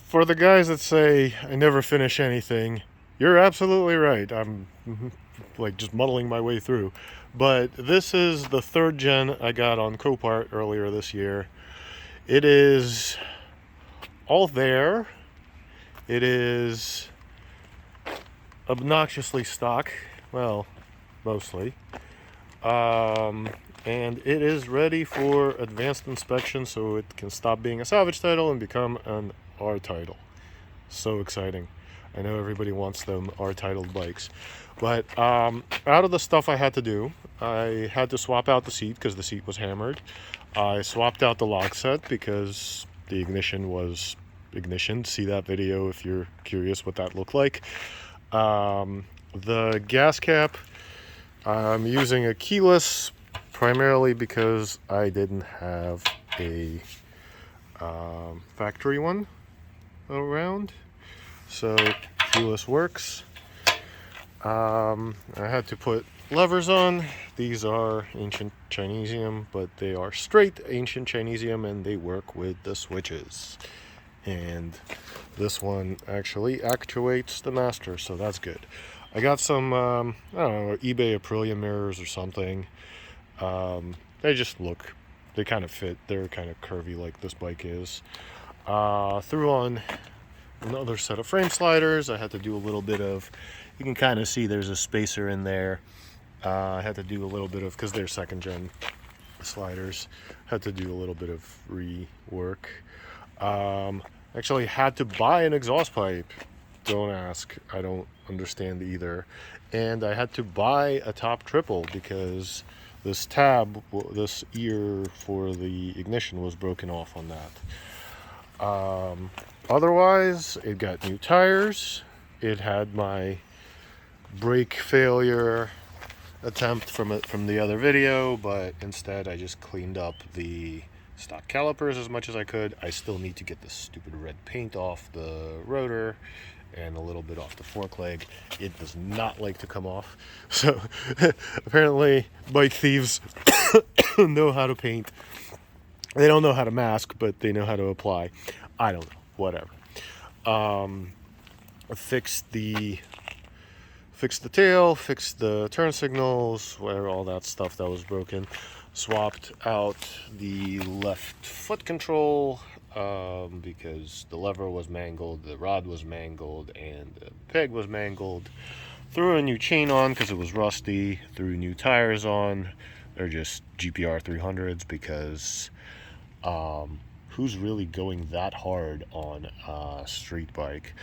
For the guys that say I never finish anything, you're absolutely right. I'm like just muddling my way through. But this is the third gen I got on Copart earlier this year. It is all there. It is obnoxiously stock. Well, mostly. And it is ready for advanced inspection so it can stop being a salvage title and become an R title. So exciting. I know everybody wants them R titled bikes. But out of the stuff I had to do, I had to swap out the seat because the seat was hammered. I swapped out the lock set because the ignition was ignitioned. See that video if you're curious what that looked like. The gas cap, I'm using a keyless primarily because I didn't have a factory one around, so keyless works. I had to put levers on. These are ancient Chinesium, but they are straight ancient Chinesium and they work with the switches. And this one actually actuates the master, so that's good. I got some, I don't know, eBay Aprilia mirrors or something. They just look, they kind of fit. They're kind of curvy like this bike is. Threw on another set of frame sliders. I had to do a little bit of, you can kind of see there's a spacer in there. I had to do a little bit of, because they're second gen sliders, had to do a little bit of rework. Actually had to buy an exhaust pipe. Don't ask, I don't understand either. And I had to buy a top triple because this tab, this ear for the ignition was broken off on that. Otherwise, it got new tires. It had my brake failure attempt from the other video, but instead I just cleaned up the stock calipers as much as I could. I still need to get this stupid red paint off the rotor and a little bit off the fork leg. It does not like to come off. So apparently bike thieves know how to paint. They don't know how to mask, but they know how to apply. I don't know, whatever. Fixed the tail, fixed the turn signals, where all that stuff that was broken. Swapped out the left foot control because the lever was mangled, the rod was mangled, and the peg was mangled. Threw a new chain on because it was rusty. Threw new tires on. They're just GPR 300s because who's really going that hard on a street bike?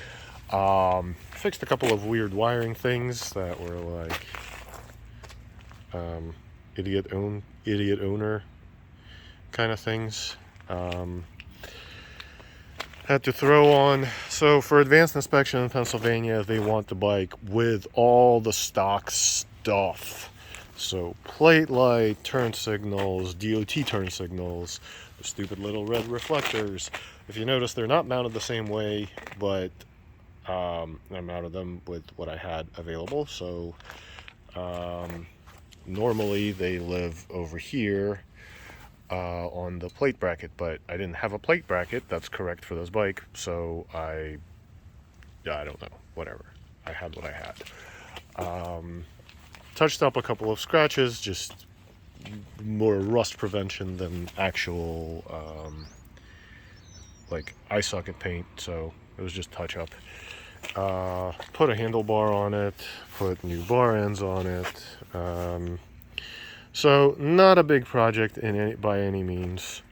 Fixed a couple of weird wiring things that were like idiot owner kind of things. Had to throw on, so for advanced inspection in Pennsylvania they want the bike with all the stock stuff. So plate light, turn signals, DOT turn signals, the stupid little red reflectors. If you notice, they're not mounted the same way, but I mounted them with what I had available. So normally they live over here on the plate bracket, but I didn't have a plate bracket that's correct for this bike, so I don't know, whatever. I had what I had. Touched up a couple of scratches, just more rust prevention than actual like eye socket paint, so it was just touch up. Put a handlebar on it, put new bar ends on it. So not a big project by any means.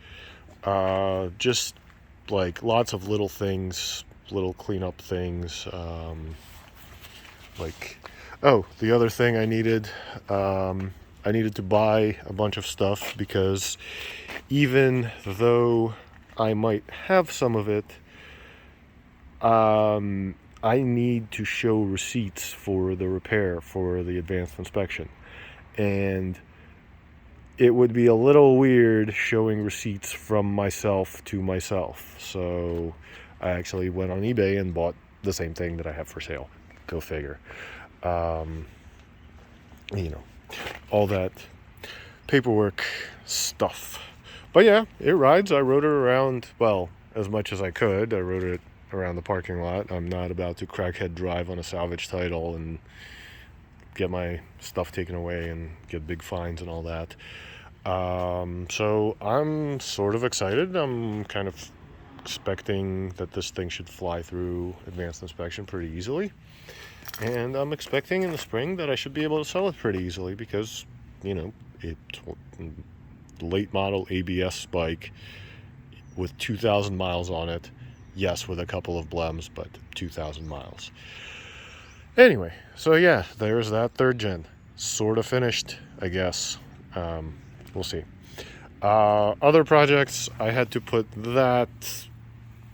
Just like lots of little things, little cleanup things. Like, oh, the other thing I needed to buy a bunch of stuff because even though I might have some of it, I need to show receipts for the repair for the advanced inspection. And it would be a little weird showing receipts from myself to myself. So I actually went on eBay and bought the same thing that I have for sale. Go figure. You know, all that paperwork stuff. But yeah, it rides. I rode it around, well, as much as I could. I rode it around the parking lot. I'm not about to crackhead drive on a salvage title and get my stuff taken away and get big fines and all that. So I'm sort of excited. I'm kind of expecting that this thing should fly through advanced inspection pretty easily. And I'm expecting in the spring that I should be able to sell it pretty easily because, it's late model ABS bike with 2,000 miles on it. Yes, with a couple of blems, but 2,000 miles. Anyway, so yeah, there's that third gen. Sort of finished, I guess. We'll see. Other projects, I had to put that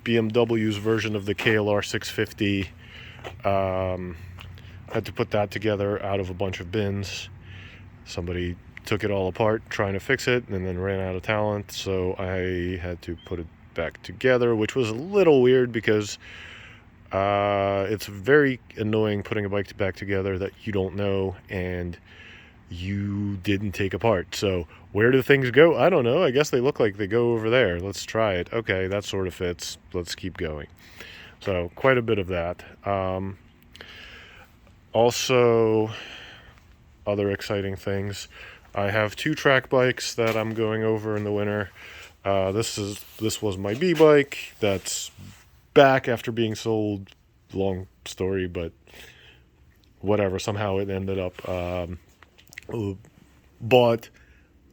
BMW's version of the KLR 650. Had to put that together out of a bunch of bins. Somebody took it all apart trying to fix it and then ran out of talent, so I had to put it back together, which was a little weird because it's very annoying putting a bike back together that you don't know and you didn't take apart. So where do things go? I don't know. I guess they look like they go over there. Let's try it. Okay, that sort of fits. Let's keep going. So quite a bit of that. Also, other exciting things. I have 2 track bikes that I'm going over in the winter. This was my B bike that's back after being sold. Long story, but whatever. Somehow it ended up bought,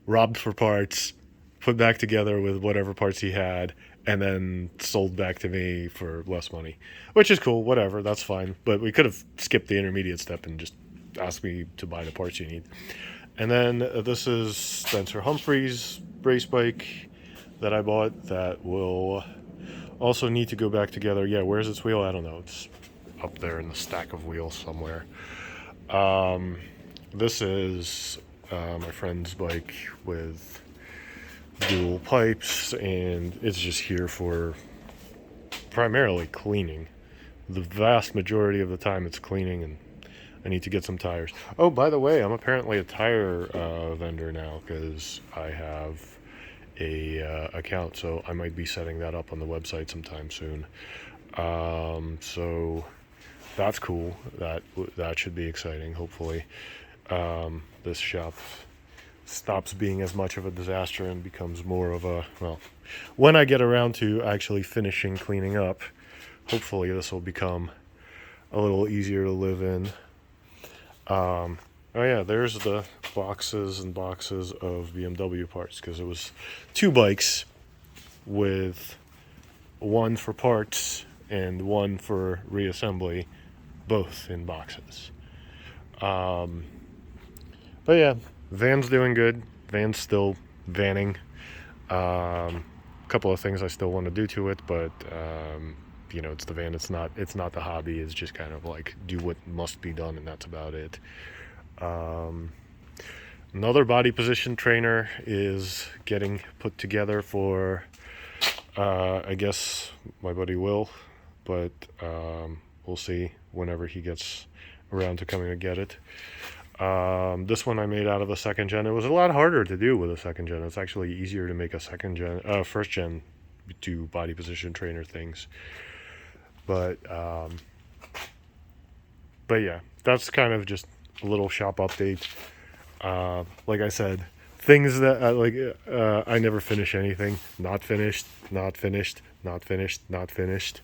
robbed for parts, put back together with whatever parts he had, and then sold back to me for less money, which is cool. Whatever, that's fine. But we could have skipped the intermediate step and just asked me to buy the parts you need. And then this is Spencer Humphrey's race bike that I bought that will also need to go back together. Yeah, where's its wheel? I don't know. It's up there in the stack of wheels somewhere. This is my friend's bike with dual pipes, and it's just here for primarily cleaning. The vast majority of the time it's cleaning, and I need to get some tires. Oh, by the way, I'm apparently a tire vendor now because I have a account, so I might be setting that up on the website sometime soon. So that's cool. That should be exciting. Hopefully, this shop stops being as much of a disaster and becomes more of a, well, when I get around to actually finishing cleaning up, hopefully this will become a little easier to live in. Oh yeah, there's the boxes and boxes of BMW parts, because it was 2 bikes with one for parts and one for reassembly, both in boxes. But yeah, van's doing good. Van's still vanning. A couple of things I still want to do to it, but it's the van. It's not the hobby. It's just kind of like do what must be done, and that's about it. Another body position trainer is getting put together for I guess my buddy Will, but we'll see whenever he gets around to coming to get it. This one I made out of a 2nd gen. It was a lot harder to do with a 2nd gen. It's actually easier to make a 1st gen do body position trainer things. But yeah, that's kind of just a little shop update. Like I said, things that I never finish anything. Not finished, not finished, not finished, not finished.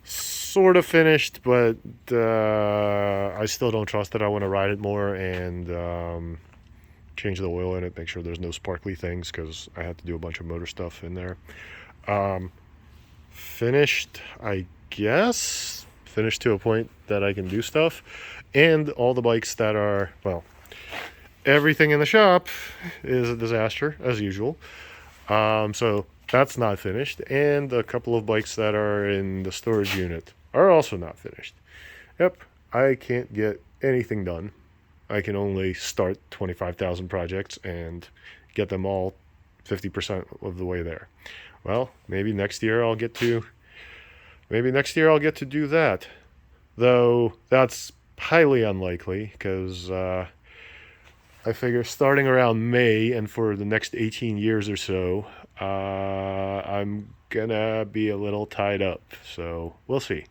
Sort of finished, but I still don't trust it. I want to ride it more and change the oil in it, make sure there's no sparkly things, because I had to do a bunch of motor stuff in there. Finished, I guess. Finished to a point that I can do stuff. And all the bikes that are, well, everything in the shop is a disaster, as usual. So that's not finished. And a couple of bikes that are in the storage unit are also not finished. Yep, I can't get anything done. I can only start 25,000 projects and get them all 50% of the way there. Well, maybe next year I'll get to do that. Though that's highly unlikely, because I figure starting around May and for the next 18 years or so, I'm gonna be a little tied up, so we'll see.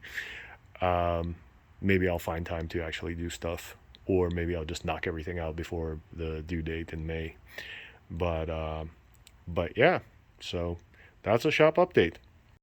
Maybe I'll find time to actually do stuff, or maybe I'll just knock everything out before the due date in May. But yeah, so that's a shop update.